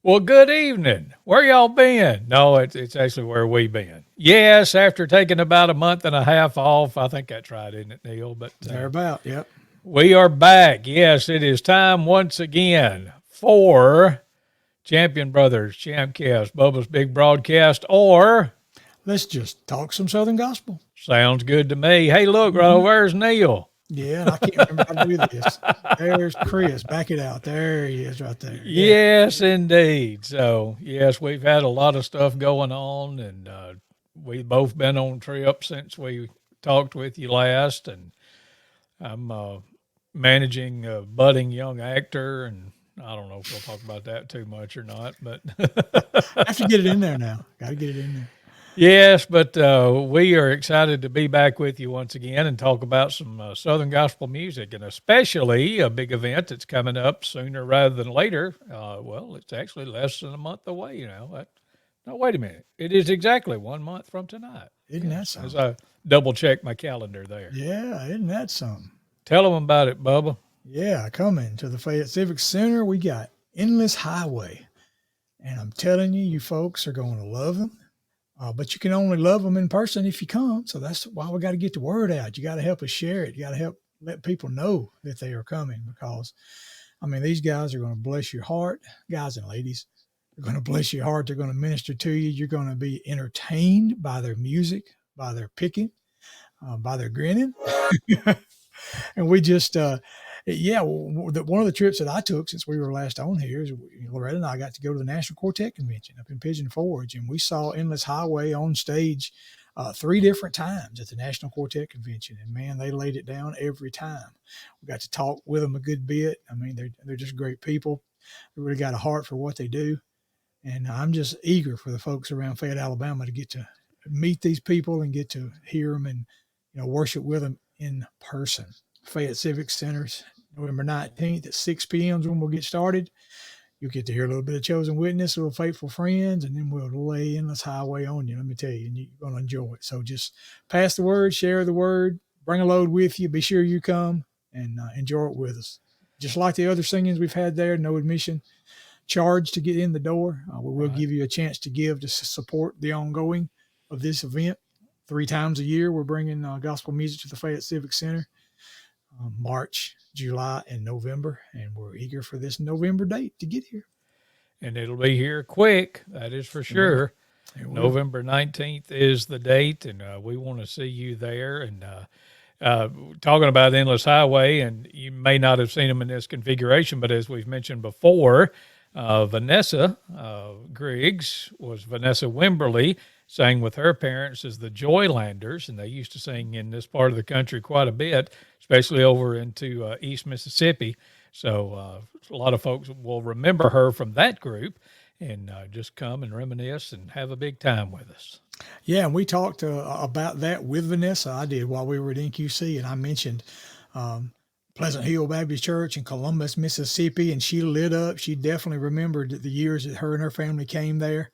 Well, good evening. Where y'all been? No, it's actually where we been. Yes, after taking about a month and a half off, I think that's right, isn't it, Neil? But Thereabout, yep. we are back. Yes, it is time once again for Champion Brothers, ChampCast, Bubba's Big Broadcast, or Let's just talk some Southern gospel. sounds good to me. Hey, look, right over there's Neil. Yeah, and I can't remember how to do this. There's Chris. Back it out. There he is right there. Yeah. Yes, indeed. So, yes, we've had a lot of stuff going on, and we've both been on trip since we talked with you last. And I'm managing a budding young actor, and I don't know if we'll talk about that too much or not, but I have to get it in there now. Got to get it in there. yes, but we are excited to be back with you once again and talk about some Southern gospel music, and especially a big event that's coming up sooner rather than later. Well, it's actually less than a month away now. No, wait a minute. It is exactly 1 month from tonight. Isn't that As something? I double check my calendar there. Yeah, isn't that something? Tell them about it, Bubba. Yeah, coming to the Fayette Civic Center, we got Endless Highway. And I'm telling you, you folks are going to love them. But you can only love them in person if you come. So that's why we got to get the word out. You got to help us share it. You got to help let people know that they are coming because, I mean, these guys are going to bless your heart, guys and ladies. They're going to bless your heart. They're going to minister to you. You're going to be entertained by their music, by their picking, by their grinning. And we just, yeah, one of the trips that I took since we were last on here is Loretta and I got to go to the National Quartet Convention up in Pigeon Forge, and we saw Endless Highway on stage three different times at the National Quartet Convention, and man, they laid it down every time. We got to talk with them a good bit. I mean, they're just great people. They really got a heart for what they do, and I'm just eager for the folks around Fayette, Alabama, to get to meet these people and get to hear them and worship with them in person. Fayette Civic Centers, November 19th at 6 p.m. is when we'll get started. You'll get to hear a little bit of Chosen Witness, a little Faithful Friends, and then we'll lay Endless Highway on you, let me tell you, and you're going to enjoy it. So just pass the word, share the word, bring a load with you, be sure you come and enjoy it with us. Just like the other singings we've had there, no admission charge to get in the door. We will give you a chance to give to support the ongoing of this event. 3 times a year, we're bringing gospel music to the Fayette Civic Center. March, July, and November, and we're eager for this November date to get here. And it'll be here quick, that is for sure. November 19th is the date, and we want to see you there. And talking about Endless Highway, and you may not have seen them in this configuration, but as we've mentioned before, Vanessa Griggs was Vanessa Wimberly, sang with her parents as the Joylanders, and they used to sing in this part of the country quite a bit, especially over into East Mississippi. So a lot of folks will remember her from that group and just come and reminisce and have a big time with us. Yeah, and we talked about that with Vanessa. I did while we were at NQC, and I mentioned Pleasant Hill Baptist Church in Columbus, Mississippi, and she lit up. She definitely remembered the years that her and her family came there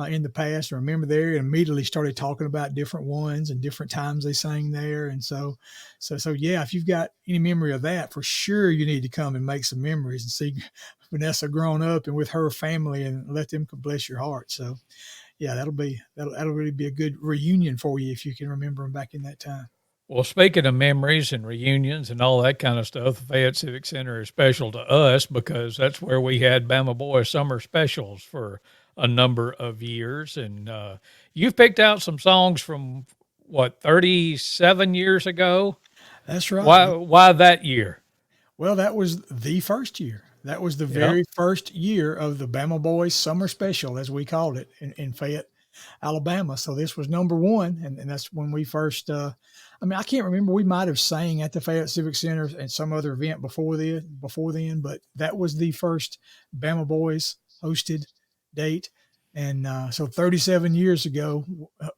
in the past. And remember there, and immediately started talking about different ones and different times they sang there. And so yeah, if you've got any memory of that, for sure you need to come and make some memories and see Vanessa grown up and with her family, and let them bless your heart. So yeah, that'll really be a good reunion for you if you can remember them back in that time. Well, speaking of memories and reunions and all that kind of stuff, the Fayette Civic Center is special to us because that's where we had Bama Boy summer specials for a number of years. And you've picked out some songs from, 37 years ago? That's right. Why that year? Well, that was the first year. That was the very first year of the Bama Boys Summer Special, as we called it, in Fayette, Alabama. So this was number one, and that's when we first. I can't remember. We might have sang at the Fayette Civic Center and some other event before then, but that was the first Bama Boys hosted date. And so 37 years ago,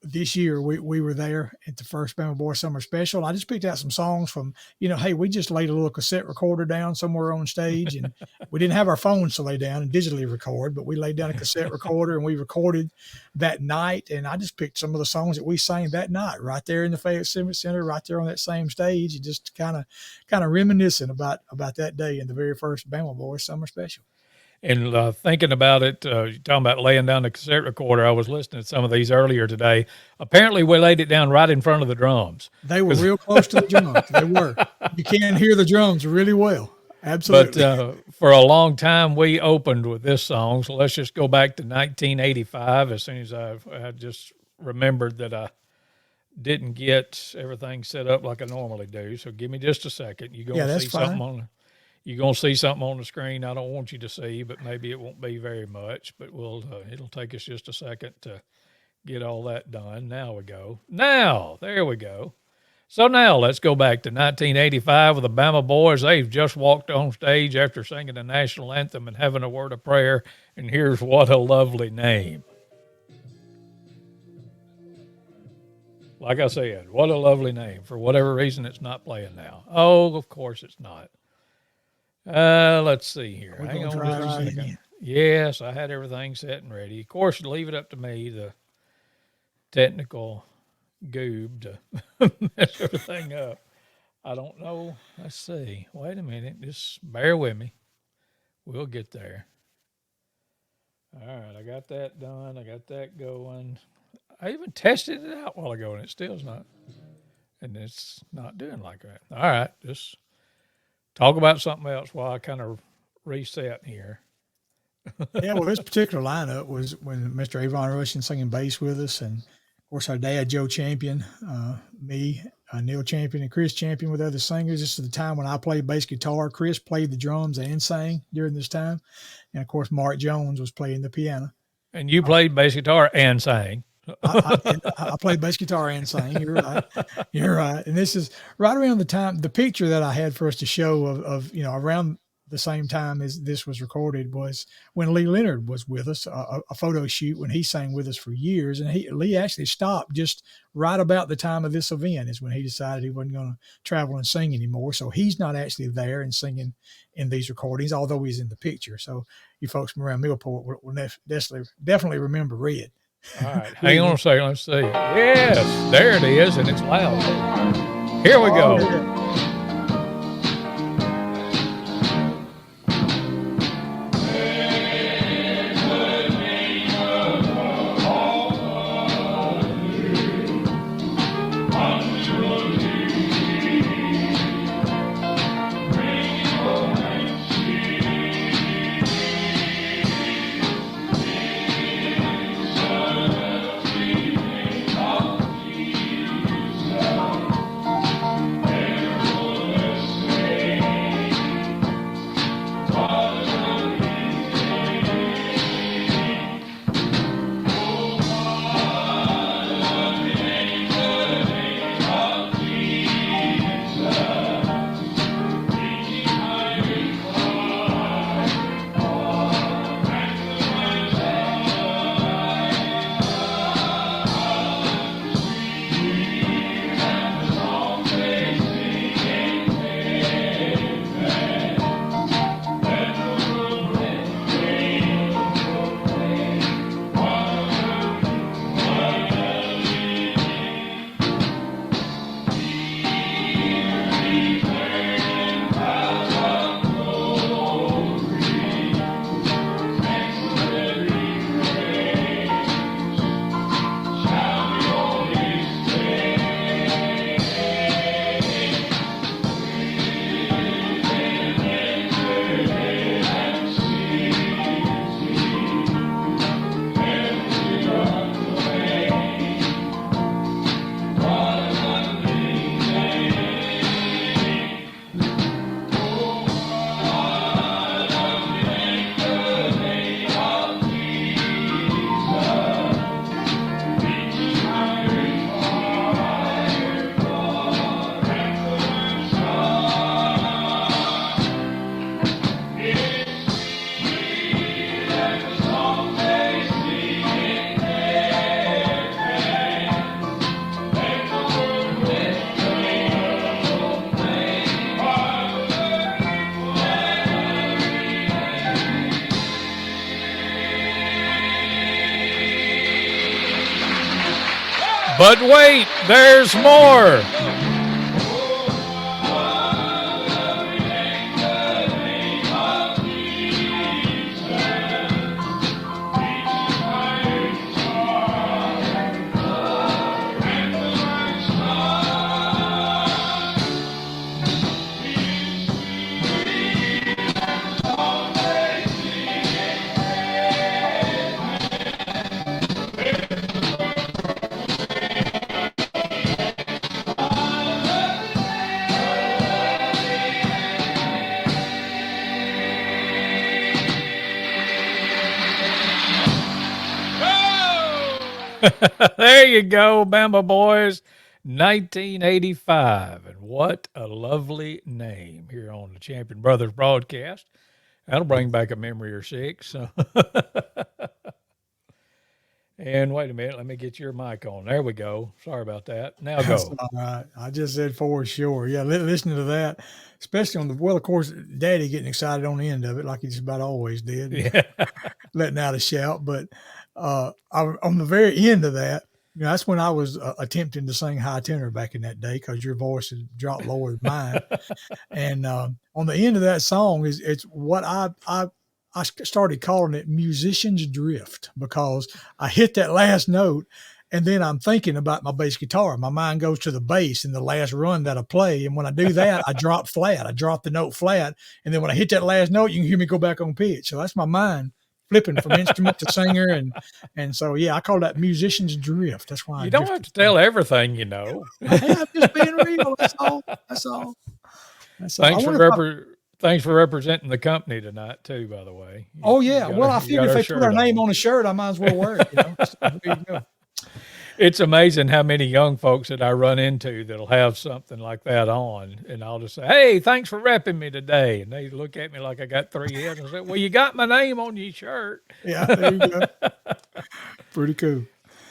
this year, we were there at the first Bama Boy Summer Special. I just picked out some songs from, hey, we just laid a little cassette recorder down somewhere on stage, and we didn't have our phones to lay down and digitally record, but we laid down a cassette recorder and we recorded that night. And I just picked some of the songs that we sang that night right there in the Fayette Civic Center, right there on that same stage, and just kind of reminiscing about that day in the very first Bama Boy Summer Special. And thinking about it, you're talking about laying down the cassette recorder. I was listening to some of these earlier today. Apparently, we laid it down right in front of the drums. They were real close to the drums. They were. You can hear the drums really well. But Absolutely. for a long time, we opened with this song. So let's just go back to 1985. As soon as I just remembered that I didn't get everything set up like I normally do. So give me just a second. You're Yeah, gonna that's see fine. something you're gonna see something on the screen I don't want you to see, but maybe it won't be very much. But it'll take us just a second to get all that done. Now we go. Now there we go. So now let's go back to 1985 with the Bama Boys. They've just walked on stage after singing the national anthem and having a word of prayer. And here's What a Lovely Name. Like I said, what a lovely name. For whatever reason, it's not playing now. Oh, of course it's not. Let's see here. We're Hang going to on try just a it second. again. Yes, I had everything set and ready. Of course, leave it up to me, the technical goob, to mess everything up. I don't know. Let's see. Wait a minute. Just bear with me. We'll get there. All right. I got that done. I got that going. I even tested it out a while ago, and it still's not. And it's not doing like that. All right. Just talk about something else while I kind of reset here. Yeah, well, this particular lineup was when Mr. Avon Rushing singing bass with us, and of course our dad Joe Champion, me, Neil Champion, and Chris Champion with other singers. This is the time when I played bass guitar. Chris played the drums and sang during this time, and of course Mark Jones was playing the piano. And you played bass guitar and sang. I played bass guitar and sang. You're right. You're right. And this is right around the time, the picture that I had for us to show of around the same time as this was recorded was when Lee Leonard was with us, a photo shoot when he sang with us for years. And Lee actually stopped just right about the time of this event is when he decided he wasn't going to travel and sing anymore. So he's not actually there and singing in these recordings, although he's in the picture. So you folks from around Millport will definitely remember Red. All right, hang on a second. Let's see. Yes, there it is, and it's loud. Here we go. But wait, there's more. There you go, Bama Boys. 1985. And what a lovely name here on the Champion Brothers broadcast. That'll bring back a memory or six. So. And wait a minute, let me get your mic on. There we go. Sorry about that. Now That's go. all right. I just said for sure. Yeah, listening to that, especially on the well, of course, Daddy getting excited on the end of it, like he just about always did, Yeah. letting out a shout. But on the very end of that, that's when I was attempting to sing high tenor back in that day because your voice had dropped lower than mine. And on the end of that song it's what I started calling it musician's drift, because I hit that last note and then I'm thinking about my bass guitar. My mind goes to the bass in the last run that I play. And when I do that, I drop flat. I drop the note flat. And then when I hit that last note, you can hear me go back on pitch. So that's my mind flipping from instrument to singer. And so, yeah, I call that musician's drift. That's why You don't have to tell everything you know. Hey, I'm just being real. That's all. That's all. That's all. Thanks for representing the company tonight, too, by the way. Oh, yeah. Well, I figured if they put our name on a shirt, I might as well wear it. So, there you go. It's amazing how many young folks that I run into that'll have something like that on, and I'll just say, "Hey, thanks for repping me today," and they look at me like I got 3 heads and say, "Well, you got my name on your shirt." Yeah, there you go. Pretty cool.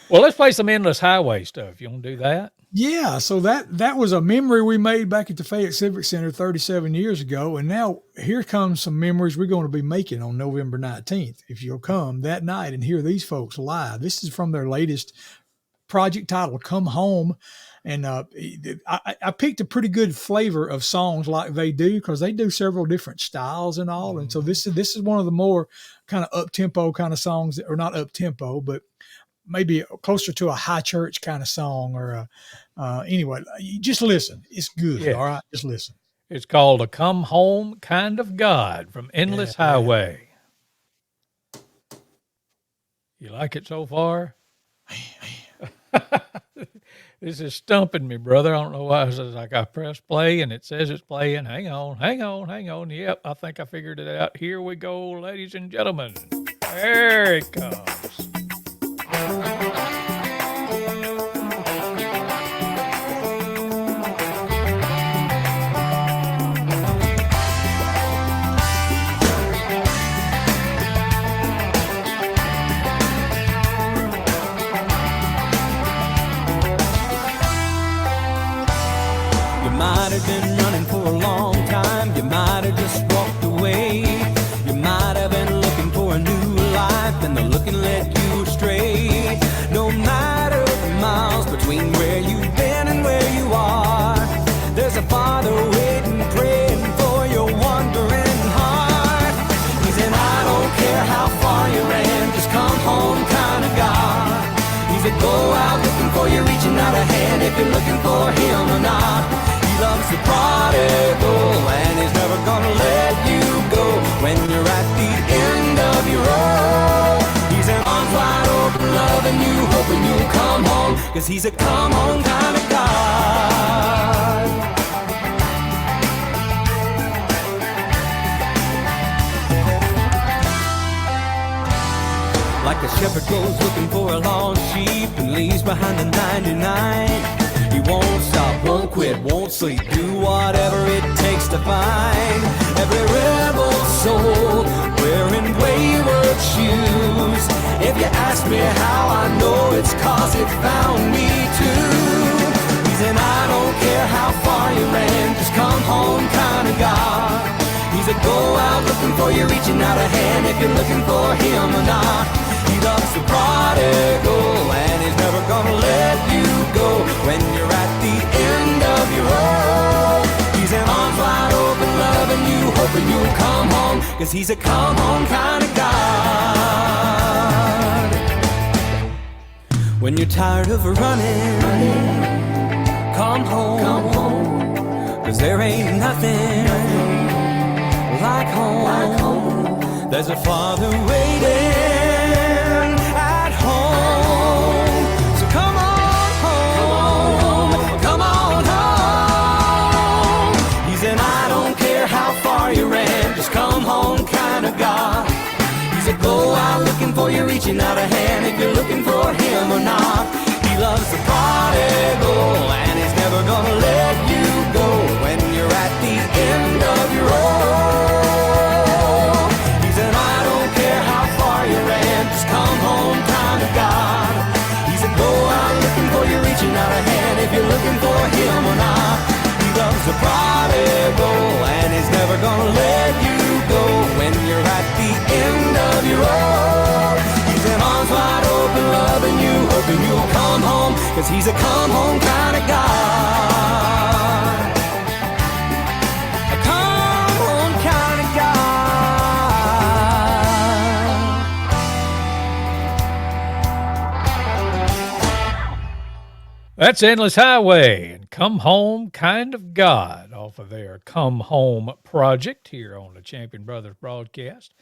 Well, let's play some Endless Highway stuff. You want to do that? Yeah, so that was a memory we made back at the Fayette Civic Center 37 years ago, and now here comes some memories we're going to be making on November 19th. If you'll come that night and hear these folks live. This is from their latest project titled Come Home. And I picked a pretty good flavor of songs like they do, because they do several different styles and all. And so this is one of the more kind of up-tempo kind of songs, or not up-tempo, but maybe closer to a high church kind of song, or anyway, you just listen. It's good. Yeah. All right. Just listen. It's called A Come Home Kind of God from Endless Highway. You like it so far? This is stumping me, brother. I don't know why. It's like I press play and it says it's playing. Hang on. Yep, I think I figured it out. Here we go, ladies and gentlemen. There it comes. Might have been running for a long time. You might have just walked away. You might have been looking for a new life, and the looking led you astray. No matter the miles between where you've been and where you are, there's a Father waiting, praying for your wandering heart. He's an I don't care how far you ran, just come home kind of God. He's a go out looking for you, reaching out a hand if you're looking for him or not. He loves the prodigal, and he's never gonna let you go when you're at the end of your road. He's an arms wide open, loving you, hoping you'll come home, 'cause he's a come home kind of God. Like a shepherd goes looking for a lost sheep and leaves behind the 99. He won't stop, won't quit, won't sleep, do whatever it takes to find every rebel soul wearing wayward shoes. If you ask me how I know, it's 'cause it found me too. He's an I don't care how far you ran, just come home kind of God. He's a go out looking for you, reaching out a hand if you're looking for him or not. He loves the prodigal, and he's never gonna let you go when you're at the end of your road. He's an arms wide open, loving you, hoping you'll come home, 'cause he's a come home kind of God. When you're tired of running, come home, 'cause there ain't nothing like home. There's a Father waiting at home. So come on home, come on home. He's an I don't care how far you ran, just come home kind of God. He's a go out looking for you, reaching out a hand if you're looking for him or not. gonna let you go when you're at the end of your rope. He's in arms wide open, loving you, hoping you'll come home, 'cause he's a come home kind of God. A come home kind of God. That's Endless Highway and Come Home Kind of God off of their Come Home project here on the Champion Brothers broadcast.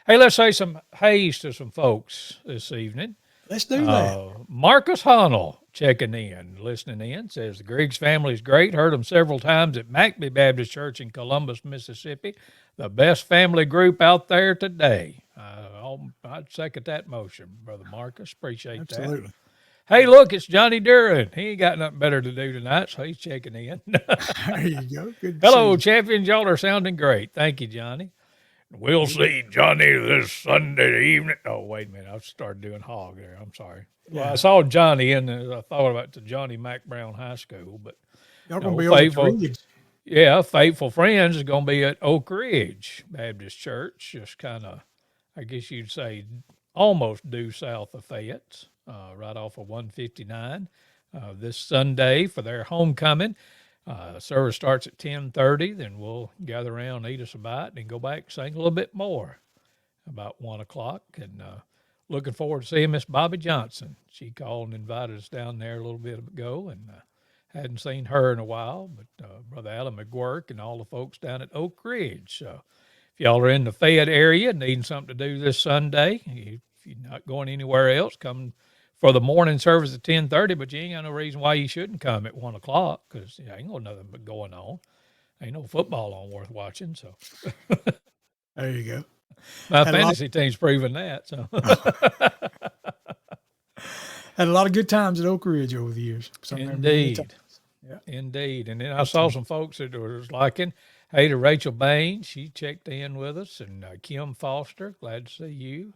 Hey, let's say some hays to some folks this evening. Let's do that. Marcus Hunnell checking in, listening in, says the Griggs family is great. Heard them several times at McBee Baptist Church in Columbus, Mississippi. The best family group out there today. I'd second that motion, Brother Marcus. Appreciate Absolutely. that. Hey, look, it's Johnny Duran. He ain't got nothing better to do tonight, so he's checking in. There you go. Good to Hello, see you. champions. Y'all are sounding great. Thank you, Johnny. We'll see Johnny this Sunday evening. Oh, wait a minute. I started doing hog there. I'm sorry. Well, I saw Johnny, and I thought about the Johnny Mac Brown High School, but Y'all going to be over at Ridge. yeah, Faithful Friends is going to be at Oak Ridge Baptist Church, just kind of, I guess you'd say, almost due south of Fayette. Right off of 159 this Sunday for their homecoming. Service starts at 10:30. Then we'll gather around, eat us a bite, and go back and sing a little bit more about 1 o'clock. And looking forward to seeing Miss Bobby Johnson. She called and invited us down there a little bit ago, and hadn't seen her in a while. But Brother Alan McGuirk and all the folks down at Oak Ridge. So if y'all are in the Fayette area needing something to do this Sunday, if you're not going anywhere else, come for the morning service at 10:30, but you ain't got no reason why you shouldn't come at 1 o'clock, because ain't no nothing but going on. Ain't no football on worth watching. So There you go. my fantasy team's proving that. So Had a lot of good times at Oak Ridge over the years. Indeed. Yeah. Indeed. And then I saw some folks that was liking, hey, to Rachel Bain, she checked in with us, and Kim Foster, glad to see you.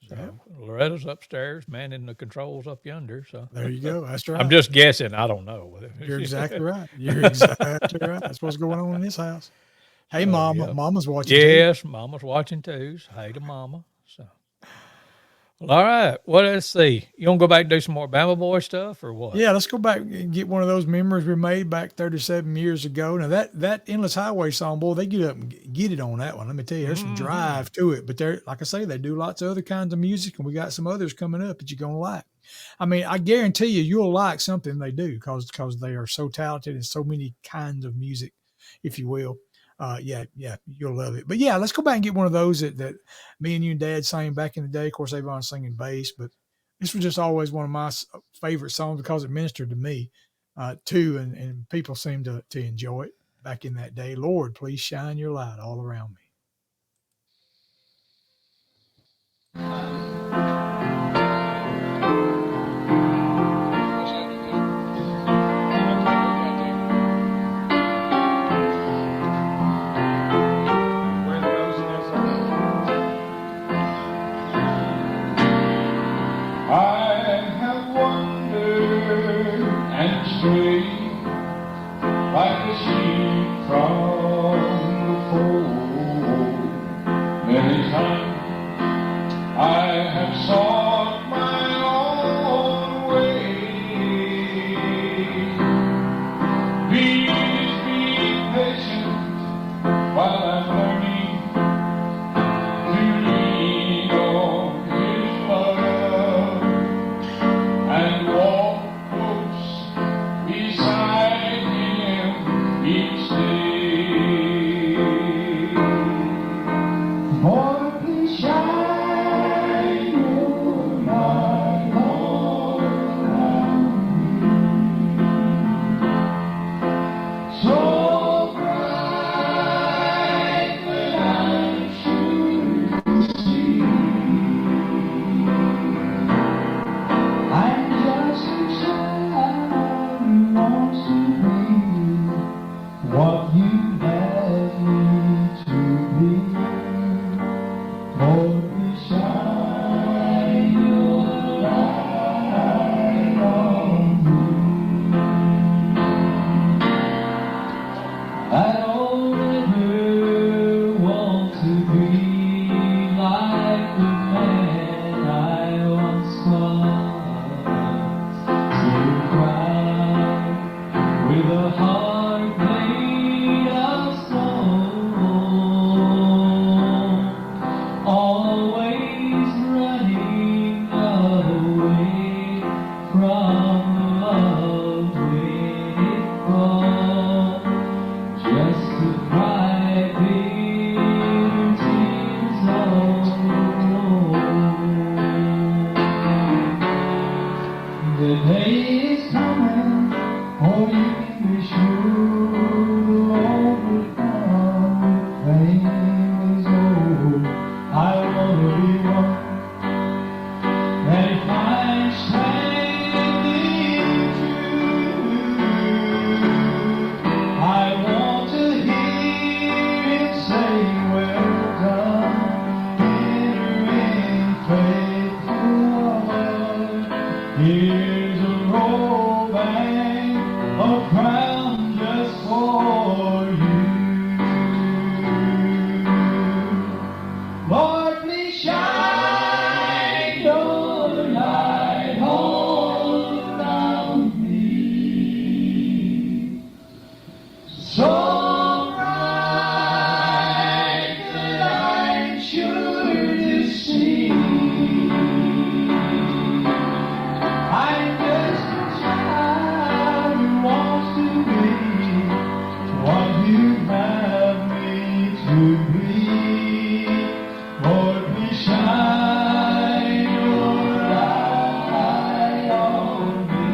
So Loretta's upstairs, manning the controls up yonder. So There you go. That's right. I'm just guessing. I don't know. You're exactly right. You're exactly right. That's what's going on in this house. Hey, Mama. yeah. Mama's watching. Yes, Mama's watching too. So hey to Mama. So, well, all right. Well, let's see. You want to go back and do some more Bama Boy stuff or what? Yeah, let's go back and get one of those memories we made back 37 years ago. Now, that Endless Highway song, boy, they get up and get it on that one. Let me tell you, there's some drive to it. But they're, like I say, they do lots of other kinds of music, and we got some others coming up that you're going to like. I mean, I guarantee you'll like something they do because they are so talented in so many kinds of music, if you will. Yeah, you'll love it. But yeah, let's go back and get one of those that me and you and Dad sang back in the day. Of course, Avon's singing bass, but this was just always one of my favorite songs because it ministered to me too, and people seem to enjoy it back in that day. Lord, please shine your light all around me. Like a sheep from the fold, many times I have sought my own way. Please be patient while I'm learning to lean on His love and walk close beside each day. Lord, please shine your Here's a robe and a crown just for you. Lord, please shine your light all around me. So bright that I'm sure to see. I'm just a child who wants to be what you have me to be. Lord, please shine your light on me.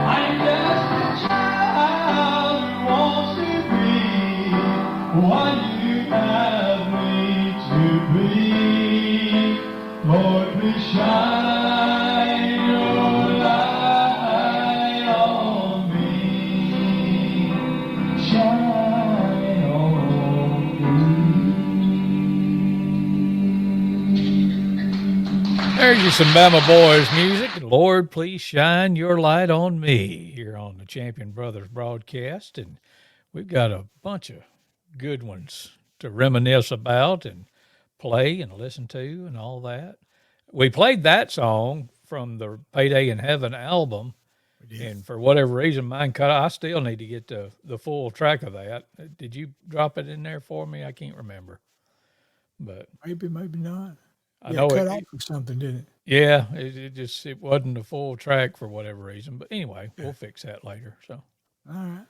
I'm just a child who wants to be what you have me to be. Lord, please shine your light on me. Shine on me. There's your some Bama Boys music. Lord, please shine your light on me here on the Champion Brothers broadcast. And we've got a bunch of good ones to reminisce about and play and listen to and all that. We played that song from the Payday in Heaven album. And for whatever reason, mine cut out. I still need to get the full track of that. Did you drop it in there for me? I can't remember. But Maybe, maybe not. I Yeah, know cut it, off or something, didn't it? yeah, it wasn't a full track for whatever reason. But anyway, we'll fix that later. So, All right.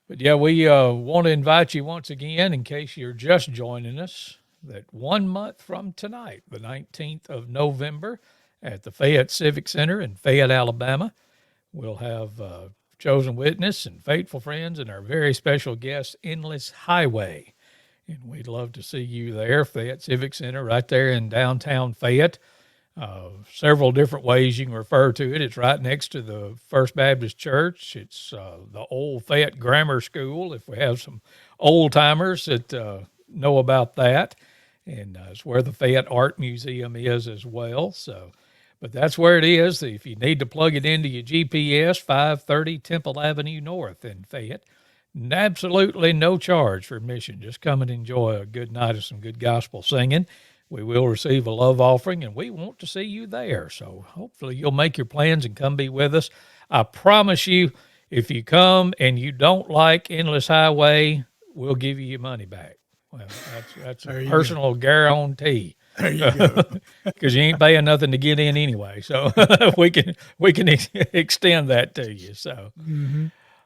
but yeah, we want to invite you once again, in case you're just joining us, that 1 month from tonight, the 19th of November, at the Fayette Civic Center in Fayette, Alabama, we'll have chosen witness and faithful friends and our very special guest, Endless Highway. And we'd love to see you there, Fayette Civic Center, right there in downtown Fayette. Several different ways you can refer to it. It's right next to the First Baptist Church. It's the old Fayette Grammar School, if we have some old timers that know about that. And it's where the Fayette Art Museum is as well. So, but that's where it is. If you need to plug it into your GPS, 530 Temple Avenue North in Fayette. And absolutely no charge for admission. Just come and enjoy a good night of some good gospel singing. We will receive a love offering, and we want to see you there. So hopefully you'll make your plans and come be with us. I promise you, if you come and you don't like Endless Highway, we'll give you your money back. Well, that's a personal guarantee. There you go. Because you ain't paying nothing to get in anyway. So we can extend that to you. So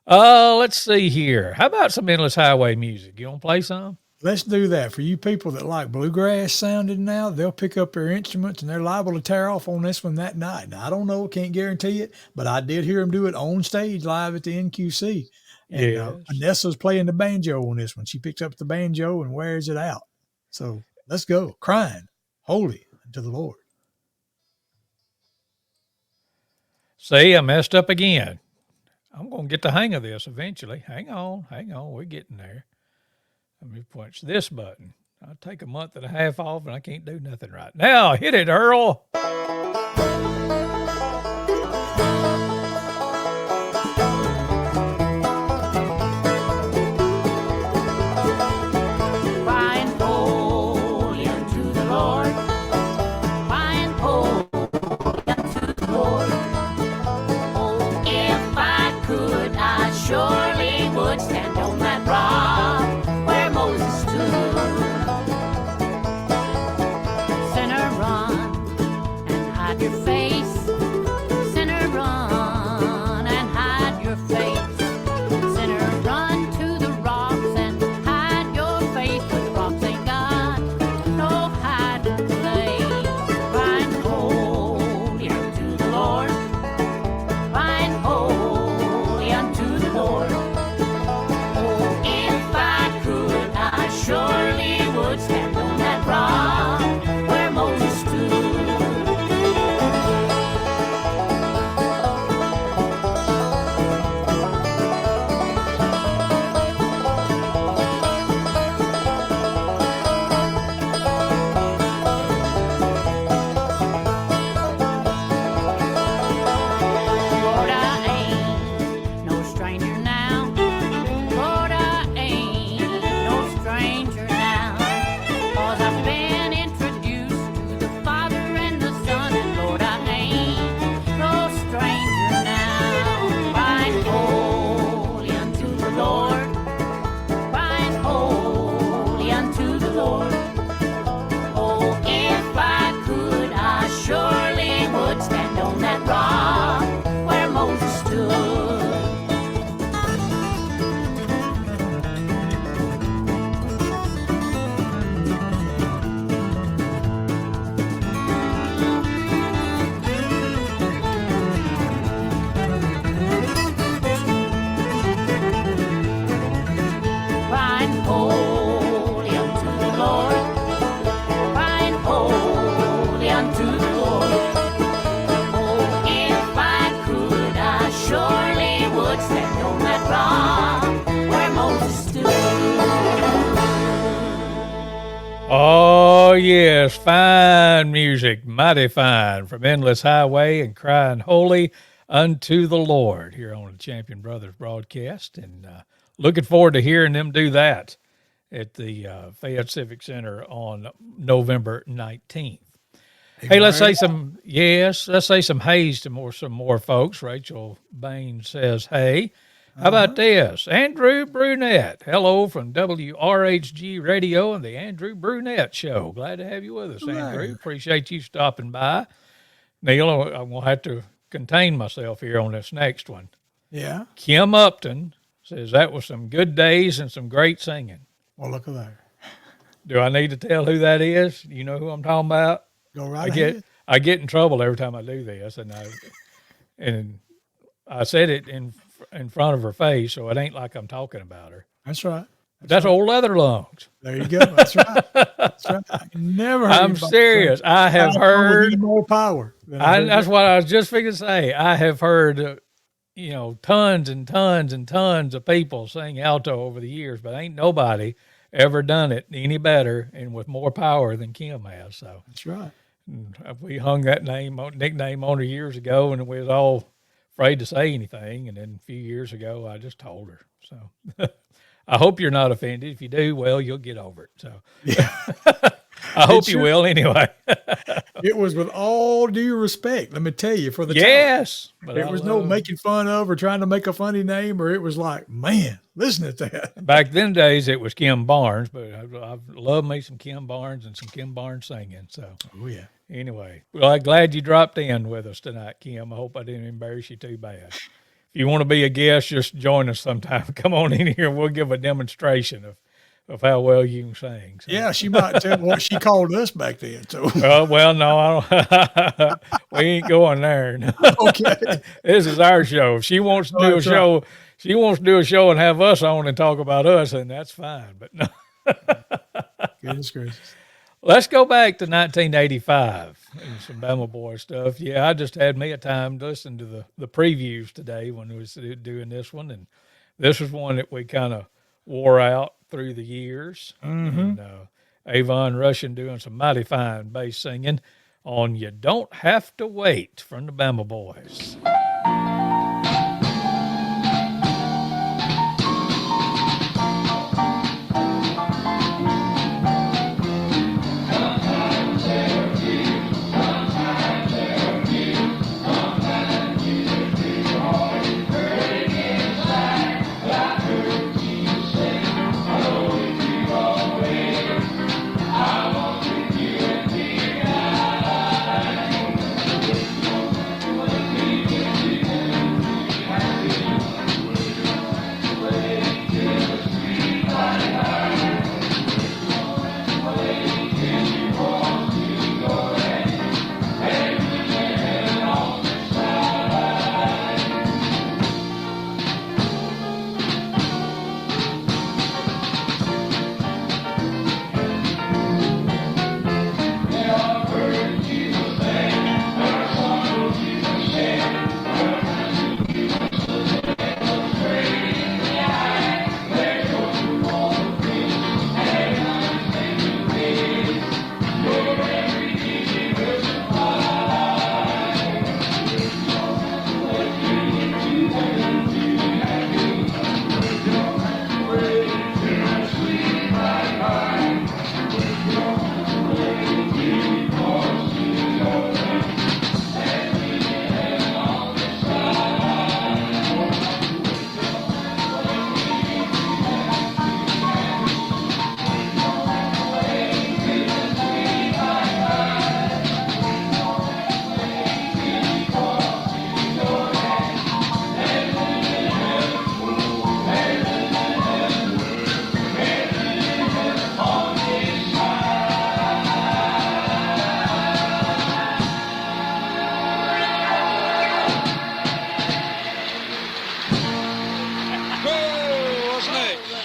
let's see here. How about some Endless Highway music? You want to play some? Let's do that. For you people that like bluegrass sounding now, they'll pick up their instruments and they're liable to tear off on this one that night. Now, I don't know, can't guarantee it, but I did hear them do it on stage live at the NQC. And Yes. Vanessa's playing the banjo on this one. She picks up the banjo and wears it out. So let's go. Crying, holy unto the Lord. See, I messed up again. I'm going to get the hang of this eventually. Hang on. We're getting there. Let me punch this button. I'll take a month and a half off and I can't do nothing right. Now, hit it, Earl. Crying holy unto the Lord. Crying holy unto the Lord. Oh, if I could, I surely would stand on that rock where Moses stood. Sinner run and Oh, yes, fine music, mighty fine, from Endless Highway and Crying Holy unto the Lord here on the Champion Brothers broadcast. And looking forward to hearing them do that at the Fayette Civic Center on November 19th. Hey, let's say some hays to some more folks. Rachel Bain says, hey. How about this? Andrew Brunette. Hello from WRHG Radio and the Andrew Brunette Show. Glad to have you with us, Andrew. Appreciate you stopping by. Neil, I'm going to have to contain myself here on this next one. Yeah. Kim Upton says that was some good days and some great singing. Well, look at that. Do I need to tell who that is? You know who I'm talking about? Go right ahead. I get in trouble every time I do this, and I said it in front of her face, so it ain't like I'm talking about her. That's right. That's old Leather Lungs. There you go. That's right. That's right. I never heard I'm serious. I have heard more power. That's what I was just figuring to say. I have heard, tons and tons and tons of people sing alto over the years, but ain't nobody ever done it any better and with more power than Kim has. So that's right. We hung that nickname on her years ago, and we was all afraid to say anything. And then a few years ago, I just told her. So I hope you're not offended. If you do, well, you'll get over it. So yeah. I hope you will anyway. It was with all due respect, let me tell you, for the yes. But it was no making fun of or trying to make a funny name, or it was like, man, listen to that. Back then days, it was Kim Barnes, but I love me some Kim Barnes and some Kim Barnes singing. So, oh yeah. Anyway, well, I'm glad you dropped in with us tonight, Kim. I hope I didn't embarrass you too bad. If you want to be a guest, just join us sometime. Come on in here and we'll give a demonstration of how well you can sing. So. Yeah, she might tell what she called us back then. So. Well, no, I don't. We ain't going there. No. Okay. This is our show. If she wants to do a show, right. She wants to do a show and have us on and talk about us, and that's fine. But no. Goodness gracious. Let's go back to 1985 and some Bama Boy stuff. Yeah, I just had me a time to listen to the previews today when we was doing this one, and this was one that we kind of wore out through the years. Mm-hmm. And Avon Russian doing some mighty fine bass singing on You Don't Have to Wait from the Bama Boys.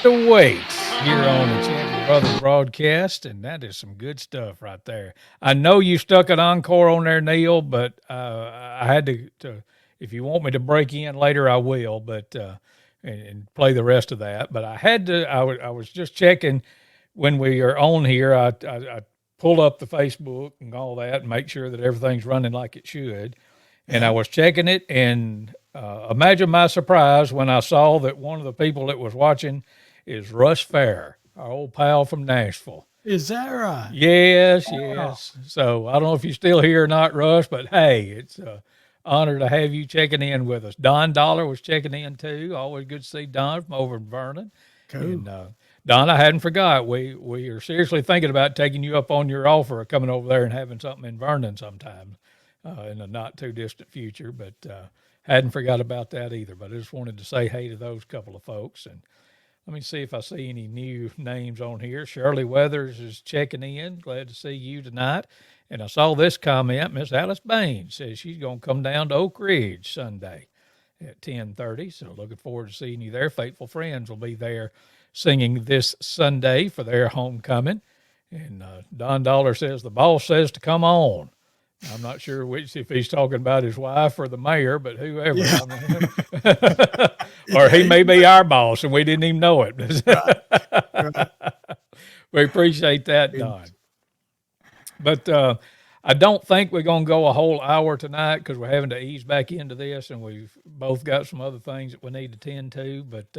To wait here on the Champion Brothers broadcast, and that is some good stuff right there. I know you stuck an encore on there, Neil, but I had to. If you want me to break in later, I will, but and play the rest of that. But I had to. I was just checking. when we are on here, I pull up the Facebook and all that and make sure that everything's running like it should. And I was checking it, and imagine my surprise when I saw that one of the people that was watching is Russ Fair, our old pal from Nashville. Is that right? Yes, yes. So I don't know if you're still here or not, Russ, but hey, it's an honor to have you checking in with us. Don Dollar was checking in too. Always good to see Don from over in Vernon. Cool. And Don, I hadn't forgot. We are seriously thinking about taking you up on your offer of coming over there and having something in Vernon sometime in the not too distant future. But hadn't forgot about that either. But I just wanted to say hey to those couple of folks. And let me see if I see any new names on here. Shirley Weathers is checking in. Glad to see you tonight. And I saw this comment. Miss Alice Bain says she's going to come down to Oak Ridge Sunday at 10:30. So looking forward to seeing you there. Faithful Friends will be there singing this Sunday for their homecoming. And Don Dollar says the boss says to come on. I'm not sure if he's talking about his wife or the mayor, but whoever. Yeah. I mean, or he may be our boss and we didn't even know it. Right. We appreciate that, Don. But I don't think we're going to go a whole hour tonight because we're having to ease back into this, and we've both got some other things that we need to tend to. But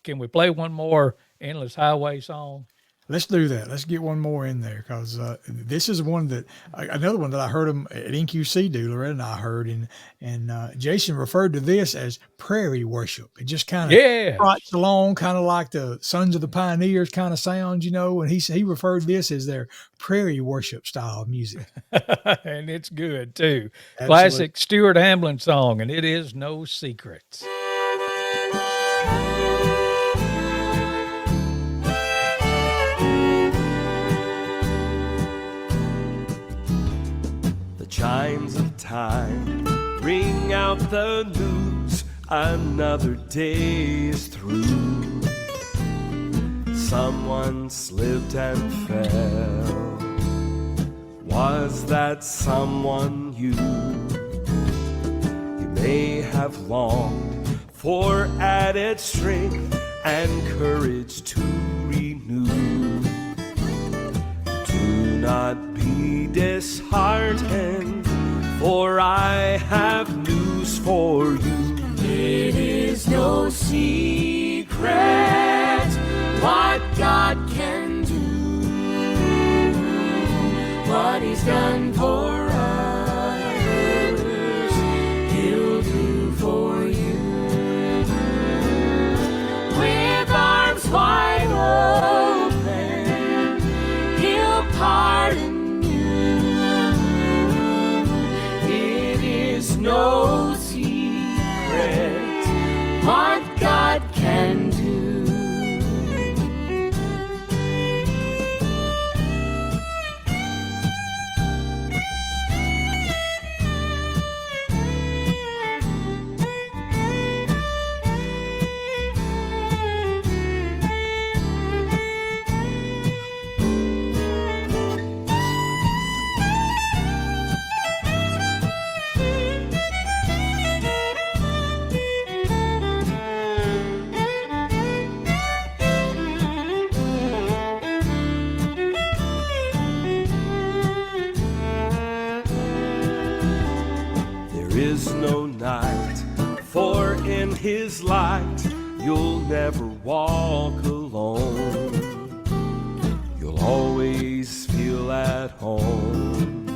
can we play one more Endless Highway song? Let's do that. Let's get one more in there because this is one that another one that I heard him at NQC do. Loretta and I heard, and Jason referred to this as prairie worship. It just kind of trots along, kind of like the Sons of the Pioneers kind of sound, and he referred to this as their prairie worship style of music. And it's good too. Absolutely. Classic Stuart Hamblin song, and it is No Secret. Chimes of time ring out the news, another day is through. Someone slipped and fell. Was that someone you? You may have longed for added strength and courage to renew. Do not be disheartened, for I have news for you. It is no secret what God can do, what He's done for others, He'll do for you. With arms wide open, He'll pardon you. It is no secret what God can do. His light, you'll never walk alone. You'll always feel at home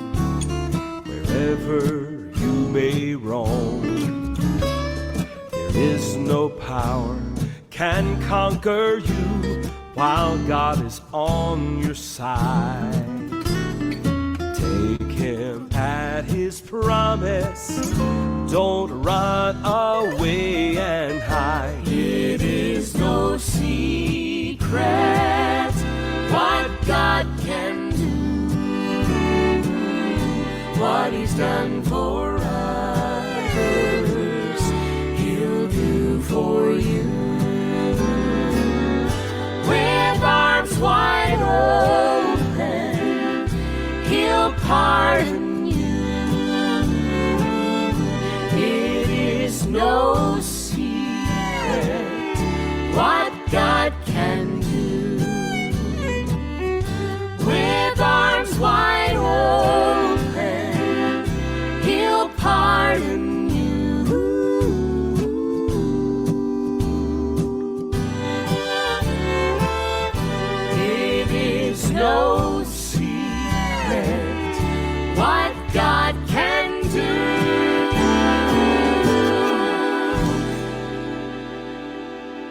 wherever you may roam. There is no power can conquer you while God is on your side. Take Him at His promise. Don't run away and hide. It is no secret what God can do, what He's done for others, He'll do for you. With arms wide open, He'll pardon you. It is no secret what God can do.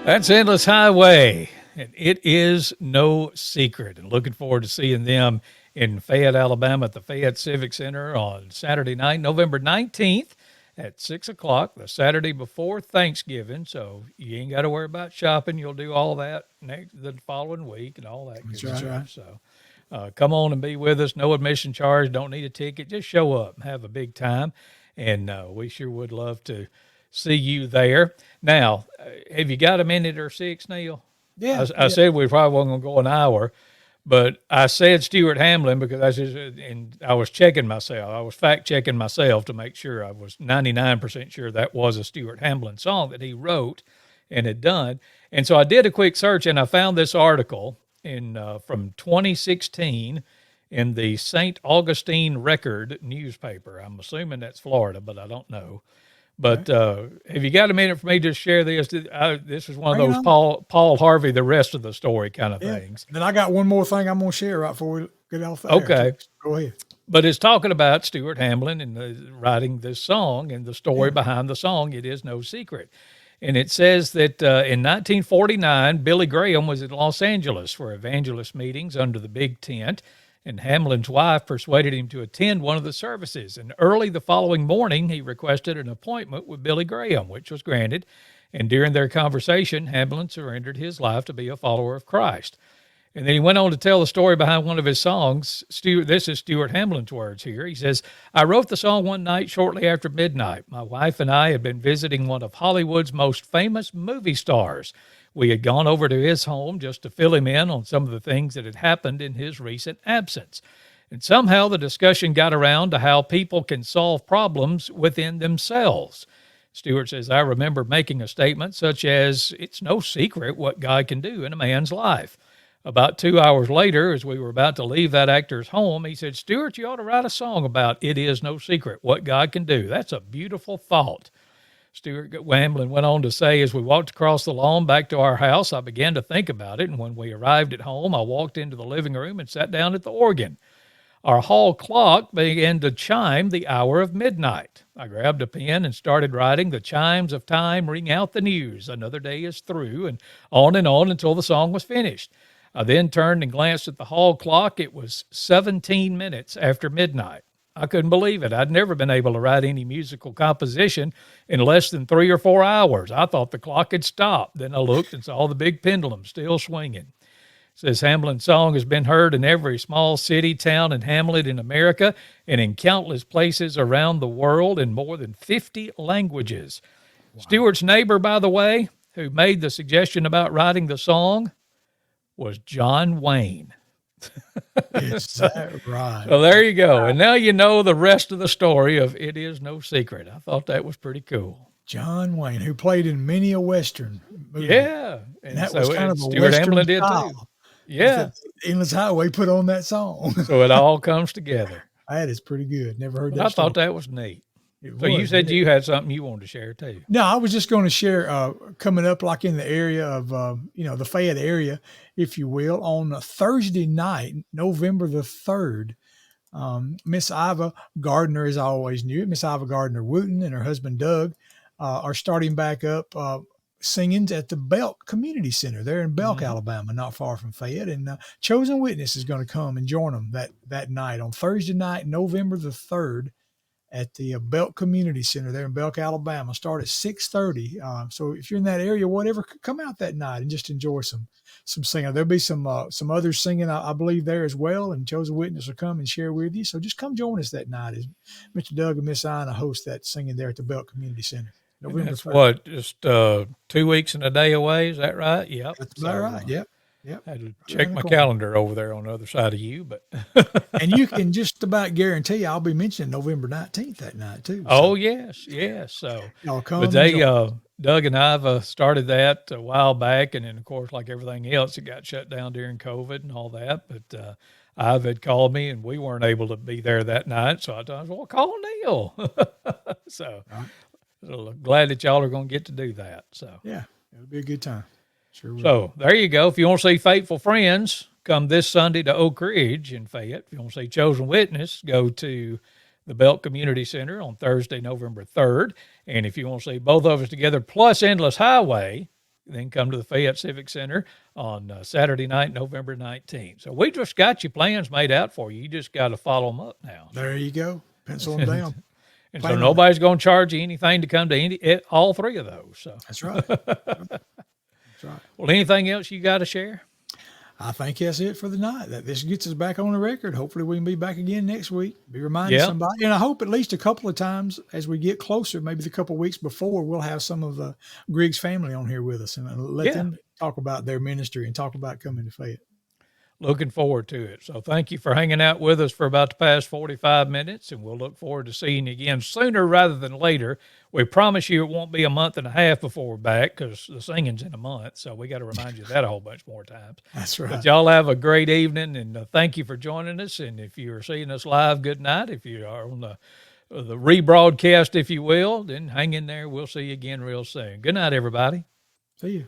That's Endless Highway, and it is no secret. And looking forward to seeing them in Fayette, Alabama at the Fayette Civic Center on Saturday night, November 19th at 6 o'clock, the Saturday before Thanksgiving. So you ain't got to worry about shopping. You'll do all that the following week and all that good That's stuff. right. So come on and be with us. No admission charge. Don't need a ticket. Just show up and have a big time. And we sure would love to see you there. Now, have you got a minute or six, Neil? Yeah. I said we probably wasn't going to go an hour, but I said Stuart Hamlin because I was checking myself. I was fact checking myself to make sure. I was 99% sure that was a Stuart Hamlin song that he wrote and had done. And so I did a quick search and I found this article from 2016 in the St. Augustine Record newspaper. I'm assuming that's Florida, but I don't know. But have you got a minute for me to share this? This is one of those Paul Harvey, the rest of the story kind of things. Then I got one more thing I'm going to share right before we get off the Okay. air. Go ahead. But it's talking about Stuart Hamlin and writing this song and the story behind the song, It Is No Secret. And it says that in 1949, Billy Graham was in Los Angeles for evangelist meetings under the big tent. And Hamlin's wife persuaded him to attend one of the services. And early the following morning, he requested an appointment with Billy Graham, which was granted. And during their conversation, Hamlin surrendered his life to be a follower of Christ. And then he went on to tell the story behind one of his songs. This is Stuart Hamlin's words here. He says, I wrote the song one night shortly after midnight. My wife and I had been visiting one of Hollywood's most famous movie stars. We had gone over to his home just to fill him in on some of the things that had happened in his recent absence. And somehow the discussion got around to how people can solve problems within themselves. Stewart says, I remember making a statement such as, it's no secret what God can do in a man's life. About 2 hours later, as we were about to leave that actor's home, he said, Stewart, you ought to write a song about it is no secret what God can do. That's a beautiful thought. Stuart Hamlin went on to say, as we walked across the lawn back to our house, I began to think about it. And when we arrived at home, I walked into the living room and sat down at the organ. Our hall clock began to chime the hour of midnight. I grabbed a pen and started writing, the chimes of time ring out the news. Another day is through, and on until the song was finished. I then turned and glanced at the hall clock. It was 17 minutes after midnight. I couldn't believe it. I'd never been able to write any musical composition in less than 3 or 4 hours. I thought the clock had stopped. Then I looked and saw the big pendulum still swinging. It says Hamlin's song has been heard in every small city, town, and hamlet in America and in countless places around the world in more than 50 languages. Wow. Stewart's neighbor, by the way, who made the suggestion about writing the song, was John Wayne. Is that right? So there you go. And now you know the rest of the story of It Is No Secret. I thought that was pretty cool. John Wayne, who played in many a Western movie. Yeah. And that was kind of a Stuart Western Hamlin did style. too. Yeah. Endless Highway put on that song. So it all comes together. That is pretty good. Never heard But that I story. thought that was neat. It So you was. said you had something you wanted to share too. No, I was just going to share coming up like in the area of, the Fayette area, if you will, on a Thursday night, November the 3rd, Miss Iva Gardner, as I always knew it, Miss Iva Gardner Wooten and her husband Doug are starting back up singing at the Belk Community Center there in Belk, Alabama, not far from Fayette. And Chosen Witness is going to come and join them that night on Thursday night, November the 3rd. At the Belk Community Center there in Belk, Alabama. Start at 6:30. So if you're in that area, whatever, come out that night and just enjoy some singing. There'll be some others singing, I believe, there as well. And Chosen Witness will come and share with you. So just come join us that night as Mr. Doug and Miss Ina host that singing there at the Belk Community Center. November That's 3rd. what, just 2 weeks and a day away. Is that right? Yep. That's about right. Yep. I had to check my calendar over there on the other side of you, but And you can just about guarantee I'll be mentioning November 19th that night too. So oh yes. So y'all come. but and they join. Doug and I've started that a while back, and then of course, like everything else, it got shut down during COVID and all that. But Ive had called me, and we weren't able to be there that night, so I thought, well, call Neil. So glad that y'all are going to get to do that. So Yeah, it'll be a good time. Sure will. So there you go. If you want to see Faithful Friends, come this Sunday to Oak Ridge in Fayette. If you want to see Chosen Witness, go to the Belk Community Center on Thursday, November 3rd. And if you want to see both of us together plus Endless Highway, then come to the Fayette Civic Center on Saturday night, November 19th. So we just got your plans made out for you. You just got to follow them up now. There you go. Pencil them down. And Plan so on nobody's going to charge you anything to come to all three of those. So That's right. That's right. well, anything else you got to share? I think that's it for the night. That this gets us back on the record. Hopefully we can be back again next week. Be reminding Yeah. somebody. And I hope at least a couple of times as we get closer, maybe the couple of weeks before, we'll have some of the Griggs family on here with us and let them talk about their ministry and talk about coming to Fayette. Looking forward to it. So thank you for hanging out with us for about the past 45 minutes, and we'll look forward to seeing you again sooner rather than later. We promise you it won't be a month and a half before we're back because the singing's in a month, so we got to remind you of that a whole bunch more times. That's right. But y'all have a great evening, and thank you for joining us. And if you're seeing us live, good night. If you are on the rebroadcast, if you will, then hang in there. We'll see you again real soon. Good night, everybody. See you.